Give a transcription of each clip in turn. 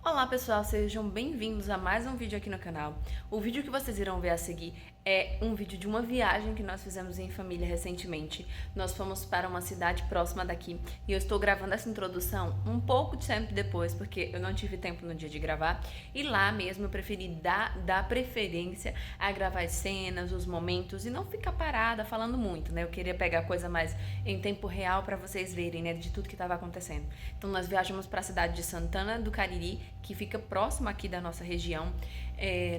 Olá pessoal, sejam bem-vindos a mais um vídeo aqui no canal. O vídeo que vocês irão ver a seguir é um vídeo de uma viagem que nós fizemos em família recentemente. Nós fomos para uma cidade próxima daqui e eu estou gravando essa introdução um pouco de tempo depois, porque eu não tive tempo no dia de gravar. E lá mesmo eu preferi dar preferência a gravar as cenas, os momentos e não ficar parada falando muito, né? Eu queria pegar coisa mais em tempo real para vocês verem, né, de tudo que estava acontecendo. Então nós viajamos para a cidade de Santana do Cariri, que fica próximo aqui da nossa região,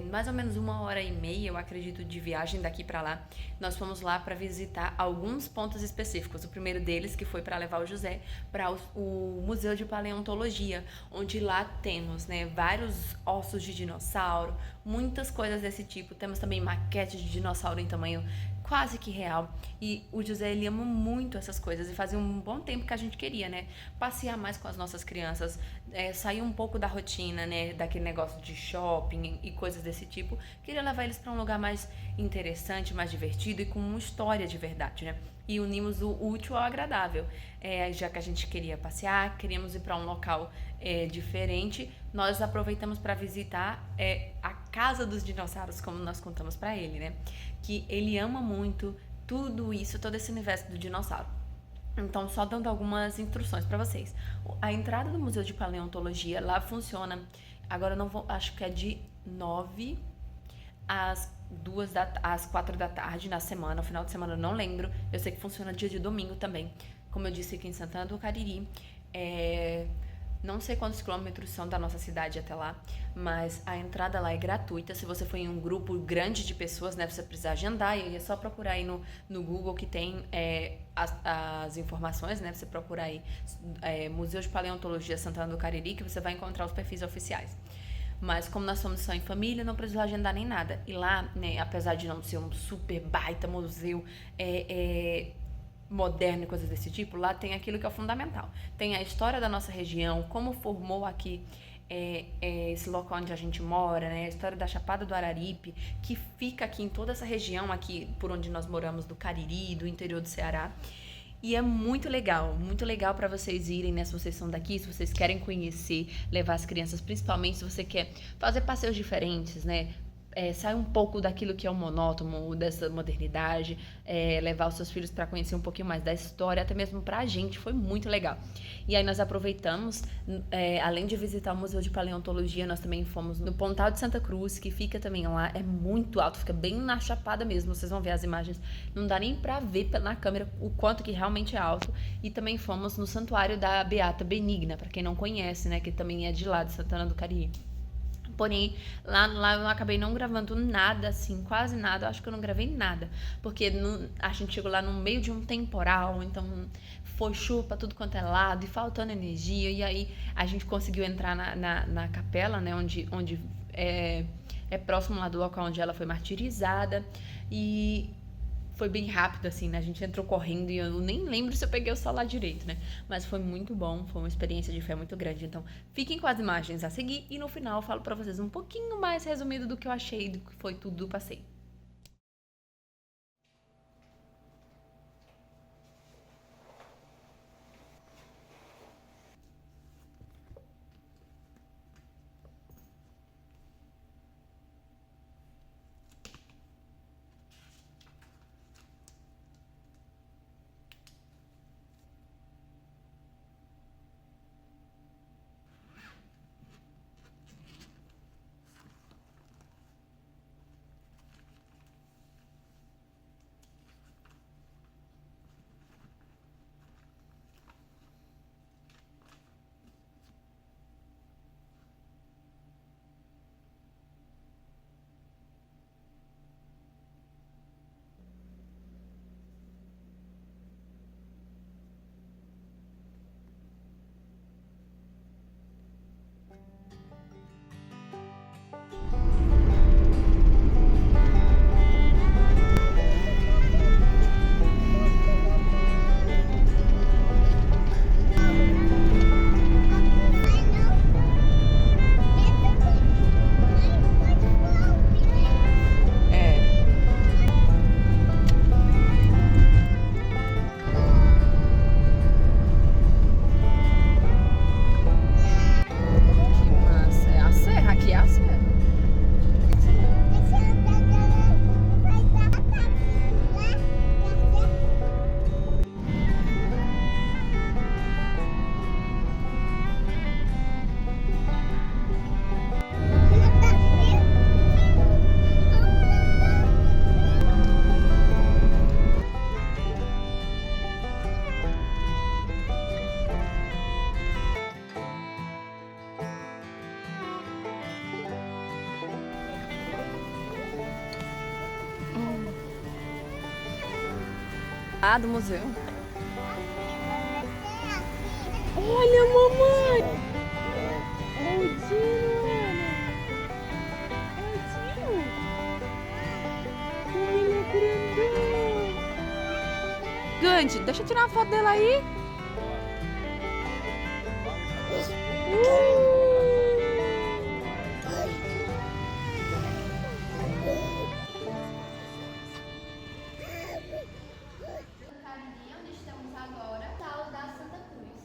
mais ou menos 1h30, eu acredito, de viagem daqui para lá. Nós fomos lá para visitar alguns pontos específicos. O primeiro deles, que foi para levar o José para o Museu de Paleontologia, onde lá temos, né, vários ossos de dinossauro, muitas coisas desse tipo. Temos também maquete de dinossauro em tamanho quase que real. E o José, ele ama muito essas coisas e fazia um bom tempo que a gente queria, né, passear mais com as nossas crianças, sair um pouco da rotina, né, daquele negócio de shopping e coisas desse tipo. Queria levar eles para um lugar mais interessante, mais divertido e com uma história de verdade, né? E unimos o útil ao agradável. Já que a gente queria passear, queríamos ir para um local diferente, nós aproveitamos para visitar a Casa dos Dinossauros, como nós contamos para ele, né? Que ele ama muito tudo isso, todo esse universo do dinossauro. Então, só dando algumas instruções para vocês. A entrada do Museu de Paleontologia lá funciona. Agora eu não vou, acho que é de 9 às 4 da tarde na semana, no final de semana eu não lembro. Eu sei que funciona dia de domingo também. Como eu disse, aqui em Santana do Cariri. Não sei quantos quilômetros são da nossa cidade até lá, mas a entrada lá é gratuita. Se você for em um grupo grande de pessoas, né, você precisa agendar, e aí é só procurar aí no Google que tem as informações, né? Você procurar aí Museu de Paleontologia Santana do Cariri, que você vai encontrar os perfis oficiais. Mas como nós somos só em família, não precisou agendar nem nada. E lá, né, apesar de não ser um super baita museu, moderno e coisas desse tipo, lá tem aquilo que é o fundamental. Tem a história da nossa região, como formou aqui esse local onde a gente mora, né? A história da Chapada do Araripe, que fica aqui em toda essa região aqui por onde nós moramos, do Cariri, do interior do Ceará. E é muito legal para vocês irem, né? Se vocês são daqui, se vocês querem conhecer, levar as crianças, principalmente se você quer fazer passeios diferentes, né? Sai um pouco daquilo que é o monótono, dessa modernidade, levar os seus filhos para conhecer um pouquinho mais da história, até mesmo pra gente, foi muito legal. E aí nós aproveitamos, além de visitar o Museu de Paleontologia, nós também fomos no Pontal de Santa Cruz, que fica também lá, é muito alto, fica bem na chapada mesmo, vocês vão ver as imagens, não dá nem pra ver na câmera o quanto que realmente é alto. E também fomos no Santuário da Beata Benigna, para quem não conhece, né, que também é de lá, de Santana do Cariri. Porém, lá eu acabei não gravando nada, assim, quase nada. Eu acho que eu não gravei nada. Porque a gente chegou lá no meio de um temporal, então foi chuva pra tudo quanto é lado e faltando energia. E aí a gente conseguiu entrar na capela, né, onde é próximo lá do local onde ela foi martirizada. E foi bem rápido, assim, né? A gente entrou correndo e eu nem lembro se eu peguei o celular direito, né? Mas foi muito bom, foi uma experiência de fé muito grande. Então, fiquem com as imagens a seguir e no final eu falo pra vocês um pouquinho mais resumido do que eu achei, do que foi tudo do passeio. Ah, do museu. Olha, mamãe! É o Dino, Ana! É o Dino! Como ele é grandão! Gandhi, deixa eu tirar uma foto dela aí. Onde estamos agora, Sal da Santa Cruz.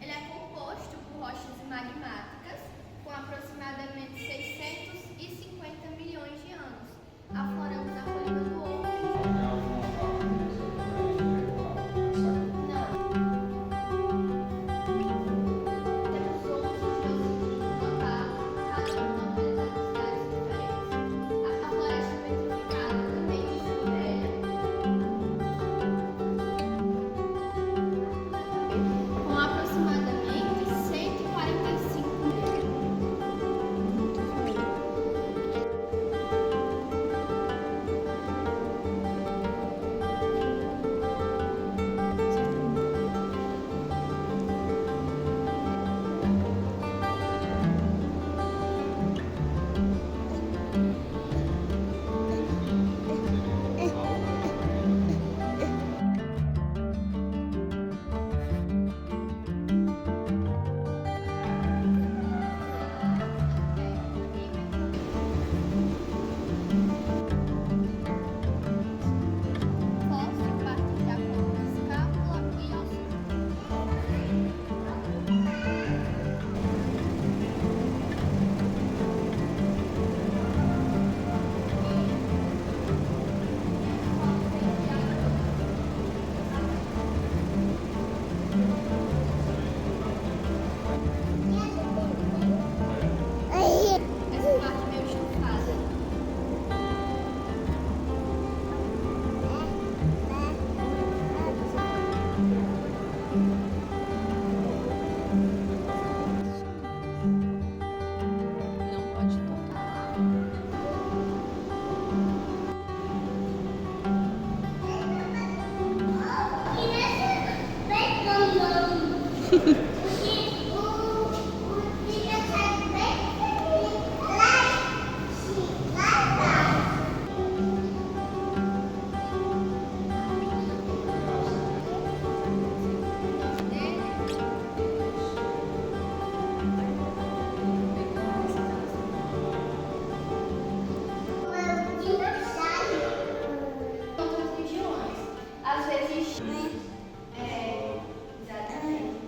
Ele é composto por rochas magmáticas com aproximadamente 650 milhões de anos, aflorando na colina do ouro. Às vezes, exatamente.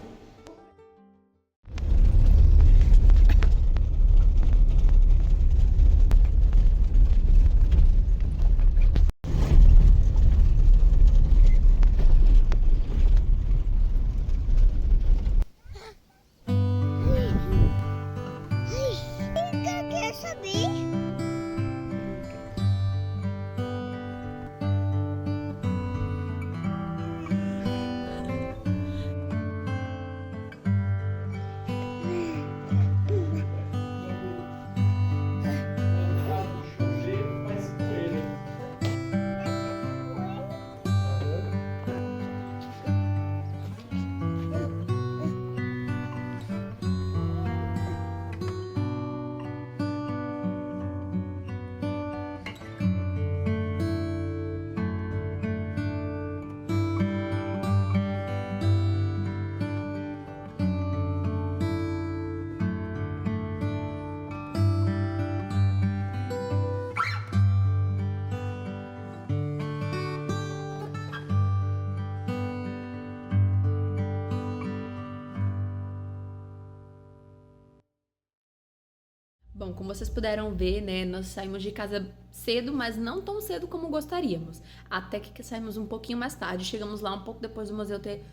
Eu quero saber. Bom, como vocês puderam ver, né, nós saímos de casa cedo, mas não tão cedo como gostaríamos. Até que saímos um pouquinho mais tarde, chegamos lá um pouco depois do museu ter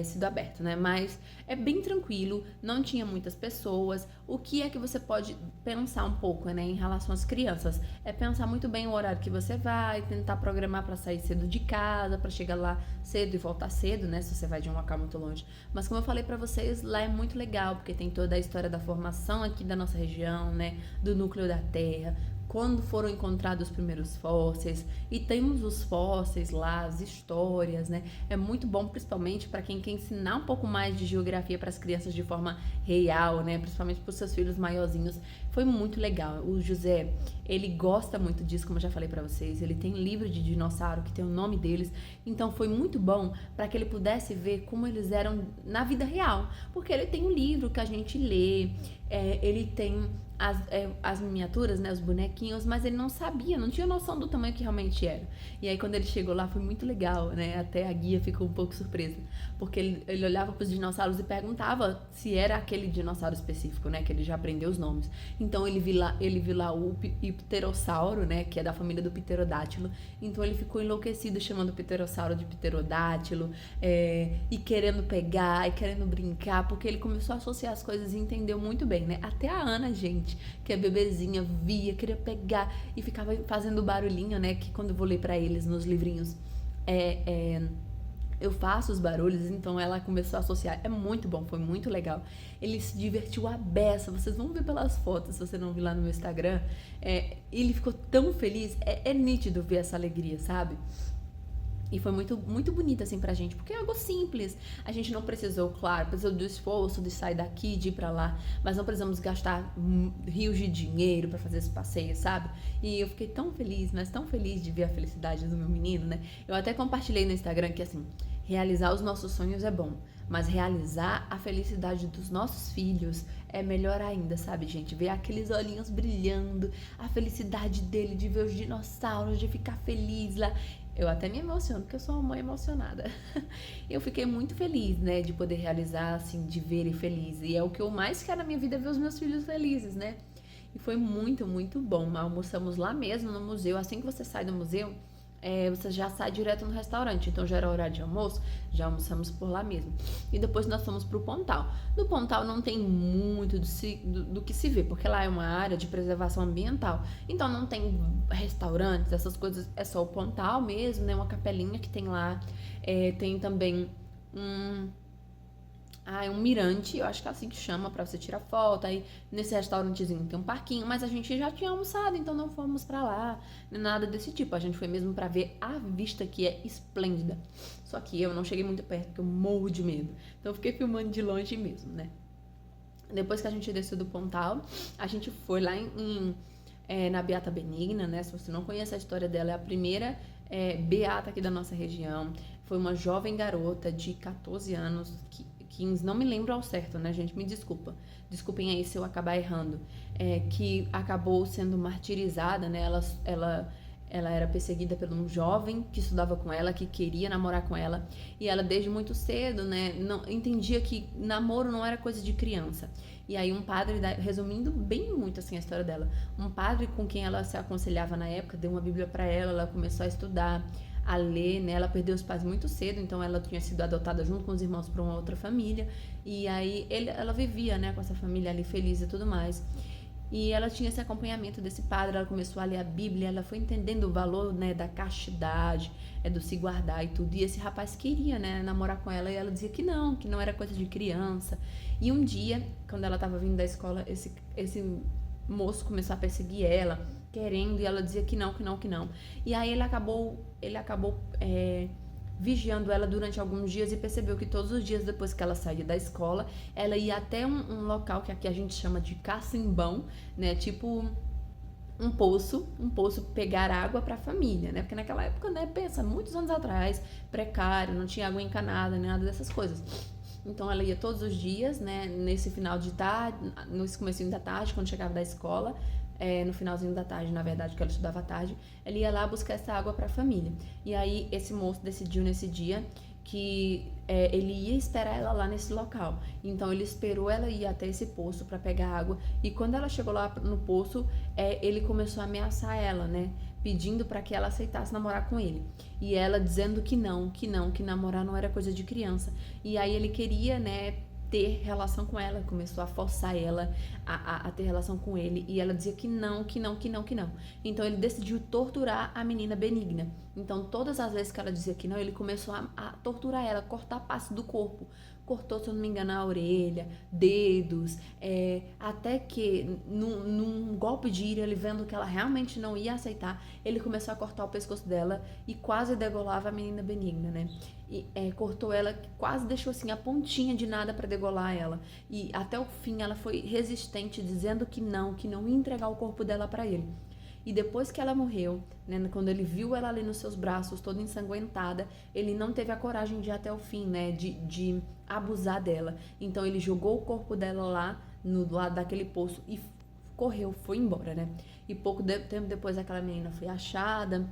sido aberto, né? Mas é bem tranquilo, não tinha muitas pessoas. O que é que você pode pensar um pouco, né, em relação às crianças? É pensar muito bem o horário que você vai, tentar programar para sair cedo de casa, para chegar lá cedo e voltar cedo, né, se você vai de um local muito longe. Mas como eu falei para vocês, lá é muito legal, porque tem toda a história da formação aqui da nossa região, né, do núcleo da Terra, quando foram encontrados os primeiros fósseis, e temos os fósseis lá, as histórias, né? É muito bom, principalmente para quem quer ensinar um pouco mais de geografia para as crianças de forma real, né? Principalmente para os seus filhos maiorzinhos. Foi muito legal. O José, ele gosta muito disso, como eu já falei para vocês. Ele tem livro de dinossauro que tem o nome deles. Então foi muito bom para que ele pudesse ver como eles eram na vida real. Porque ele tem um livro que a gente lê, ele tem as miniaturas, né, os bonequinhos, mas ele não sabia, não tinha noção do tamanho que realmente era. E aí quando ele chegou lá foi muito legal, né? Até a guia ficou um pouco surpresa, porque ele olhava para os dinossauros e perguntava se era aquele dinossauro específico, né? Que ele já aprendeu os nomes. Então ele viu lá o pterossauro, né? Que é da família do pterodátilo. Então ele ficou enlouquecido chamando o pterossauro de pterodátilo, e querendo pegar e querendo brincar, porque ele começou a associar as coisas e entendeu muito bem, né? Até a Ana, gente, que é bebezinha, via, queria pegar e ficava fazendo barulhinho, né? Que quando eu vou ler pra eles nos livrinhos, eu faço os barulhos, então ela começou a associar. É muito bom, foi muito legal. Ele se divertiu à beça, vocês vão ver pelas fotos, se você não viu lá no meu Instagram. Ele ficou tão feliz, é nítido ver essa alegria, sabe? E foi muito, muito bonito, assim, pra gente, porque é algo simples. A gente não precisou, claro, precisou do esforço de sair daqui, de ir pra lá, mas não precisamos gastar rios de dinheiro pra fazer esse passeio, sabe? E eu fiquei tão feliz, mas tão feliz de ver a felicidade do meu menino, né? Eu até compartilhei no Instagram que, assim, realizar os nossos sonhos é bom, mas realizar a felicidade dos nossos filhos é melhor ainda, sabe, gente? Ver aqueles olhinhos brilhando, a felicidade dele de ver os dinossauros, de ficar feliz lá. Eu até me emociono, porque eu sou uma mãe emocionada. Eu fiquei muito feliz, né, de poder realizar, assim, de ver ele feliz. E é o que eu mais quero na minha vida, é ver os meus filhos felizes, né? E foi muito, muito bom. Almoçamos lá mesmo, no museu. Assim que você sai do museu, você já sai direto no restaurante. Então já era horário de almoço, já almoçamos por lá mesmo. E depois nós fomos pro Pontal. No Pontal não tem muito do que se ver, porque lá é uma área de preservação ambiental. Então não tem restaurantes, essas coisas, é só o Pontal mesmo, né? Uma capelinha que tem lá. Tem também um mirante, eu acho que é assim que chama, pra você tirar foto. Aí nesse restaurantezinho tem um parquinho, mas a gente já tinha almoçado, então não fomos pra lá, nem nada desse tipo. A gente foi mesmo pra ver a vista, que é esplêndida. Só que eu não cheguei muito perto, porque eu morro de medo. Então eu fiquei filmando de longe mesmo, né? Depois que a gente desceu do Pontal, a gente foi lá na Beata Benigna, né? Se você não conhece a história dela, é a primeira beata aqui da nossa região. Foi uma jovem garota de 14 anos, 15, não me lembro ao certo, né, gente? Me desculpem aí se eu acabar errando. Que acabou sendo martirizada, né? Ela era perseguida por um jovem que estudava com ela, que queria namorar com ela. E ela, desde muito cedo, né, não entendia que namoro não era coisa de criança. E aí um padre, resumindo bem muito assim a história dela, um padre com quem ela se aconselhava na época, deu uma Bíblia para ela começou a estudar, a ler, né? Ela perdeu os pais muito cedo, então ela tinha sido adotada junto com os irmãos para uma outra família. E aí ela vivia, né, com essa família ali feliz e tudo mais. E ela tinha esse acompanhamento desse padre, ela começou a ler a Bíblia, ela foi entendendo o valor, né, da castidade, do se guardar e tudo. E esse rapaz queria, né, namorar com ela, e ela dizia que não era coisa de criança. E um dia, quando ela estava vindo da escola, esse moço começou a perseguir ela, querendo, e ela dizia que não. E aí ele acabou vigiando ela durante alguns dias e percebeu que todos os dias depois que ela saía da escola, ela ia até um local que aqui a gente chama de cacimbão, né? Tipo um poço pegar água para a família, né? Porque naquela época, né, pensa, muitos anos atrás, precário, não tinha água encanada, nem nada dessas coisas. Então ela ia todos os dias, né, nesse final de tarde, nesse comecinho da tarde, quando chegava da escola, no finalzinho da tarde, na verdade, que ela estudava à tarde, ela ia lá buscar essa água para a família. E aí esse moço decidiu nesse dia que ele ia esperar ela lá nesse local. Então ele esperou ela ir até esse poço para pegar água, e quando ela chegou lá no poço, ele começou a ameaçar ela, né, pedindo para que ela aceitasse namorar com ele. E ela dizendo que namorar não era coisa de criança. E aí ele queria, né, ter relação com ela, começou a forçar ela a ter relação com ele, e ela dizia que não. Então ele decidiu torturar a menina Benigna. Então todas as vezes que ela dizia que não, ele começou a torturar ela, cortar partes do corpo, cortou, se eu não me engano, a orelha, dedos, até que num golpe de ira, ele vendo que ela realmente não ia aceitar, ele começou a cortar o pescoço dela e quase degolava a menina Benigna, né? E cortou ela, quase deixou assim a pontinha de nada para degolar ela. E até o fim ela foi resistente, dizendo que não ia entregar o corpo dela para ele. E depois que ela morreu, né, quando ele viu ela ali nos seus braços, toda ensanguentada, ele não teve a coragem de ir até o fim, né, de abusar dela. Então ele jogou o corpo dela lá no lado daquele poço e correu, foi embora, né? E pouco tempo depois aquela menina foi achada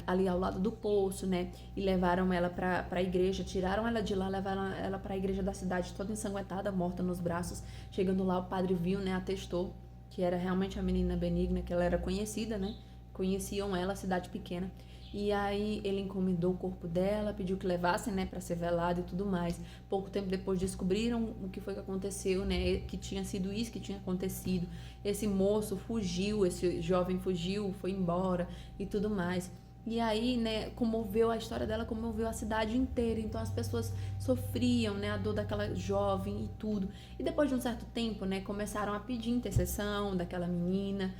ali ao lado do poço, né? E levaram ela para a igreja, tiraram ela de lá, levaram ela para a igreja da cidade, toda ensanguentada, morta nos braços. Chegando lá, o padre viu, né? Atestou que era realmente a menina Benigna, que ela era conhecida, né? Conheciam ela, cidade pequena. E aí ele encomendou o corpo dela, pediu que levassem, né, para ser velado e tudo mais. Pouco tempo depois descobriram o que foi que aconteceu, né, que tinha sido isso que tinha acontecido. Esse moço fugiu, esse jovem fugiu, foi embora e tudo mais. E aí, né, comoveu a história dela, comoveu a cidade inteira. Então as pessoas sofriam, né, a dor daquela jovem e tudo. E depois de um certo tempo, né, começaram a pedir intercessão daquela menina.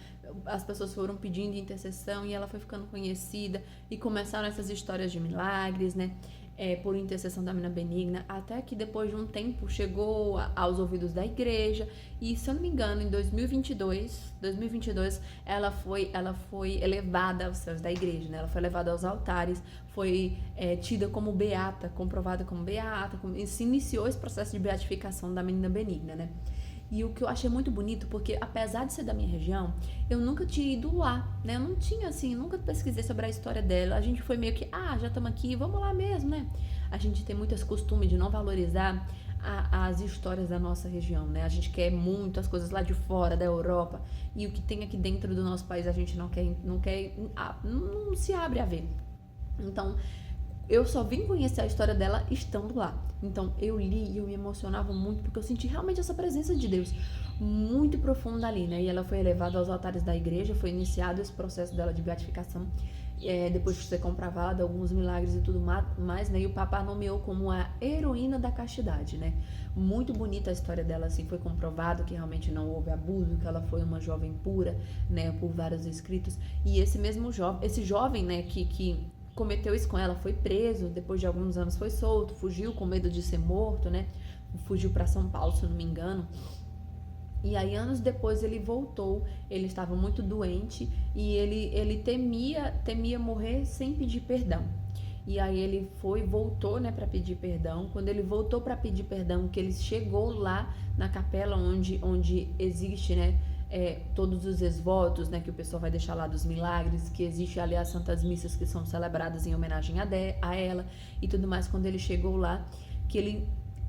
As pessoas foram pedindo intercessão e ela foi ficando conhecida. E começaram essas histórias de milagres, né, por intercessão da menina Benigna, até que depois de um tempo chegou aos ouvidos da igreja. E se eu não me engano, em 2022 ela foi elevada aos céus da igreja, né? Ela foi elevada aos altares, foi tida como beata, comprovada como beata, e se iniciou esse processo de beatificação da menina Benigna, né? E o que eu achei muito bonito, porque apesar de ser da minha região, eu nunca tinha ido lá, né? Eu não tinha, assim, nunca pesquisei sobre a história dela. A gente foi meio que, já estamos aqui, vamos lá mesmo, né? A gente tem muito esse costume de não valorizar as histórias da nossa região, né? A gente quer muito as coisas lá de fora, da Europa, e o que tem aqui dentro do nosso país a gente não se abre a ver. Então, eu só vim conhecer a história dela estando lá. Então, eu li e eu me emocionava muito, porque eu senti realmente essa presença de Deus muito profunda ali, né? E ela foi elevada aos altares da igreja, foi iniciado esse processo dela de beatificação, depois de ser comprovada, alguns milagres e tudo mais, né? E o Papa a nomeou como a heroína da castidade, né? Muito bonita a história dela, assim, foi comprovado que realmente não houve abuso, que ela foi uma jovem pura, né? Por vários escritos. E esse jovem, né, que cometeu isso com ela, foi preso, depois de alguns anos foi solto, fugiu com medo de ser morto, né? Fugiu para São Paulo, se eu não me engano. E aí, anos depois, ele voltou, ele estava muito doente e ele temia morrer sem pedir perdão. E aí ele voltou, né, para pedir perdão. Quando ele voltou para pedir perdão, que ele chegou lá na capela onde existe, né, todos os ex-votos, né, que o pessoal vai deixar lá dos milagres, que existe ali as santas missas que são celebradas em homenagem a ela e tudo mais. Quando ele chegou lá, que ele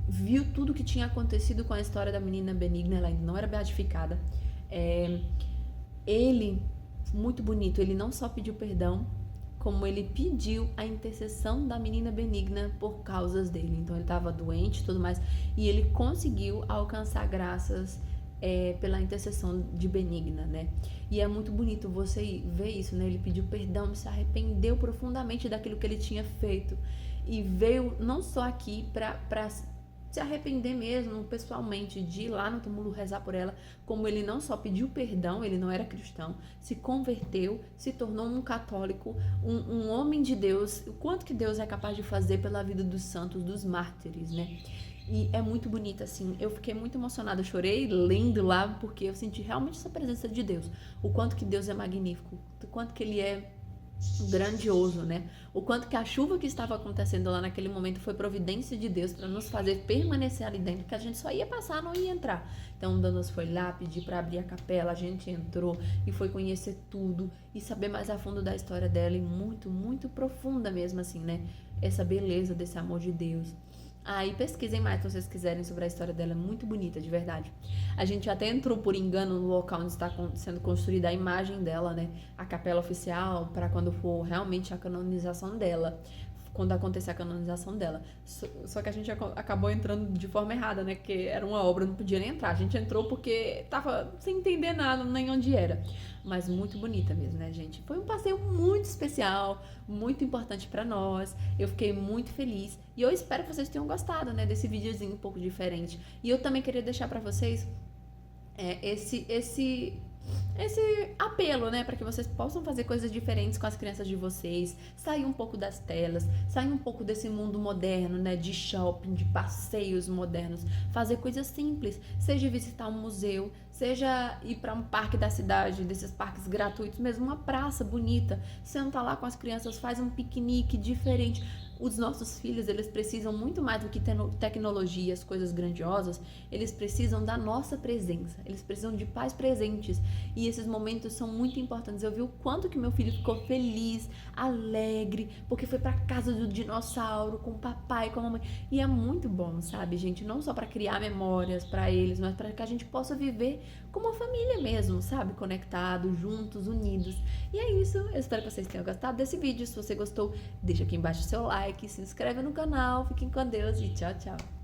viu tudo que tinha acontecido com a história da menina Benigna, ela ainda não era beatificada. Ele, muito bonito, ele não só pediu perdão, como ele pediu a intercessão da menina Benigna por causas dele. Então ele estava doente e tudo mais, e ele conseguiu alcançar graças pela intercessão de Benigna, né? E é muito bonito você ver isso, né? Ele pediu perdão, se arrependeu profundamente daquilo que ele tinha feito e veio não só aqui para se arrepender mesmo, pessoalmente, de ir lá no túmulo rezar por ela, como ele não só pediu perdão, ele não era cristão, se converteu, se tornou um católico, um homem de Deus. O quanto que Deus é capaz de fazer pela vida dos santos, dos mártires, né? E é muito bonito, assim, eu fiquei muito emocionada, eu chorei lendo lá, porque eu senti realmente essa presença de Deus, o quanto que Deus é magnífico, o quanto que Ele é grandioso, né? O quanto que a chuva que estava acontecendo lá naquele momento foi providência de Deus para nos fazer permanecer ali dentro, que a gente só ia passar, não ia entrar. Então o Danos foi lá pedir para abrir a capela, a gente entrou e foi conhecer tudo e saber mais a fundo da história dela, e muito, muito profunda mesmo, assim, né? Essa beleza desse amor de Deus. E pesquisem mais se vocês quiserem sobre a história dela, é muito bonita, de verdade. A gente até entrou por engano no local onde está sendo construída a imagem dela, né? A capela oficial, para quando for realmente a canonização dela. quando acontecer a canonização dela. Só que a gente acabou entrando de forma errada, né? Que era uma obra, não podia nem entrar. A gente entrou porque tava sem entender nada, nem onde era. Mas muito bonita mesmo, né, gente? Foi um passeio muito especial, muito importante pra nós. Eu fiquei muito feliz e eu espero que vocês tenham gostado, né, desse videozinho um pouco diferente. E eu também queria deixar pra vocês esse apelo, né, para que vocês possam fazer coisas diferentes com as crianças de vocês, sair um pouco das telas, sair um pouco desse mundo moderno, né, de shopping, de passeios modernos, fazer coisas simples, seja visitar um museu, seja ir para um parque da cidade, desses parques gratuitos, mesmo uma praça bonita, sentar lá com as crianças, faz um piquenique diferente. Os nossos filhos, eles precisam muito mais do que tecnologias, coisas grandiosas, eles precisam da nossa presença, eles precisam de pais presentes, e esses momentos são muito importantes. Eu vi o quanto que meu filho ficou feliz, alegre, porque foi pra casa do dinossauro, com o papai, com a mamãe, e é muito bom, sabe, gente, não só pra criar memórias pra eles, mas pra que a gente possa viver como uma família mesmo, sabe, conectados, juntos, unidos. E é isso, eu espero que vocês tenham gostado desse vídeo. Se você gostou, deixa aqui embaixo o seu like, se inscreve no canal, fiquem com Deus e tchau, tchau.